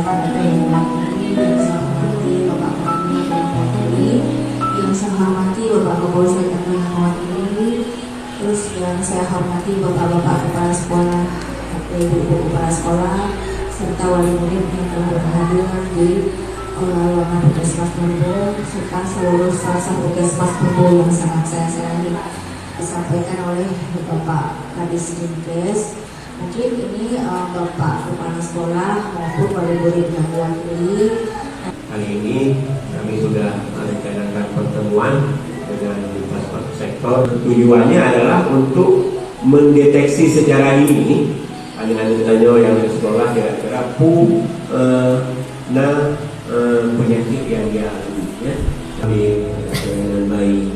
Bapak ada yang mewakili, yang saya hormati Bapak Kepala yang mewakili, yang saya hormati Bapak Kapolsek yang mewakili, terus yang saya hormati Bapak-bapak kepala sekolah, ibu-ibu kepala sekolah, serta wali murid yang telah berhadir di ruangan Puskesmas Pembo, serta seluruh staf Puskesmas Pembo yang sangat saya sayangi, disampaikan oleh Bapak Kadis Dinkes. Mungkin ini Bapak Kepala Sekolah maupun wali murid yang mewakili. Kali ini kami sudah merencanakan pertemuan dengan lintas sektor. Tujuannya adalah untuk mendeteksi secara dini anak-anak yang di sekolah kira-kira penyakit yang dia alami. Ya. Kami pelayanan bayi,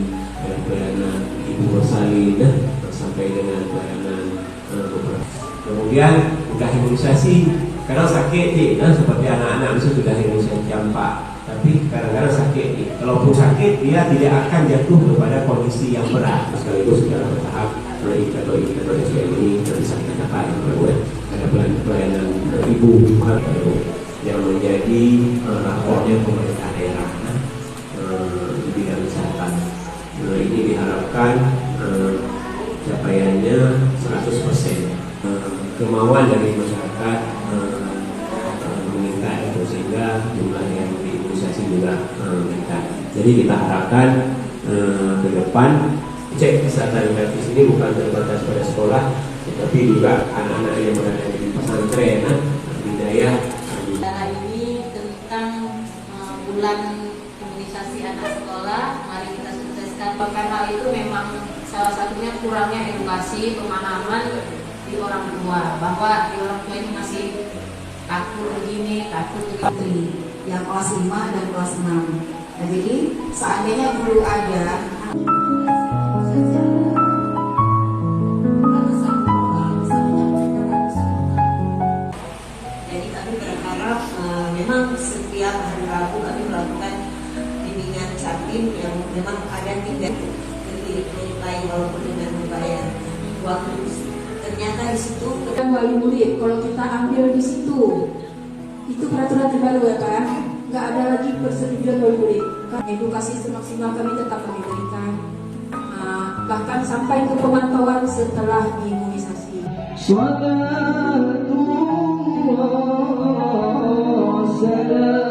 pelayanan ibu bersalin, sampai dengan pelayanan beberapa. Kemudian udah imunisasi, kadang sakit seperti anak-anak bisa sudah imunisasi campak, tapi kadang-kadang sakit. Kalaupun sakit, dia tidak akan jatuh kepada kondisi yang berat. Sekaligus secara bertahap, indikator ini nanti saya katakan ada pelayanan ibu yang menjadi rapornya pemerintah daerah di bidang kesehatan. Ini diharapkan capaiannya 100%. Kemauan dari masyarakat meningkat sehingga jumlah yang diimunisasi juga meningkat. Jadi kita harapkan ke depan cek kesehatan gratis ini bukan terbatas pada sekolah, tetapi juga anak-anak yang berada di pesantren, budaya. Acara ini tentang bulan imunisasi anak sekolah. Mari kita sukseskan. Karena itu memang salah satunya kurangnya edukasi, pemahaman di orang tua, bahwa di orang tua ini masih takut begini, takut begitu. Yang kelas 5 dan kelas 6. Nah, jadi seandainya dulu ada jadi kami berharap memang setiap hari Rabu kami melakukan bimbingan capim yang memang ada tidak menilai walaupun dengan membayar waktu. Ternyata di situ wali murid, kalau kita ambil di situ, itu peraturan terbaru ya Pak, nggak ada lagi persetujuan wali murid. Edukasi semaksimal kami tetap kami berikan, bahkan sampai ke pemantauan setelah diimunisasi. Salatullah salam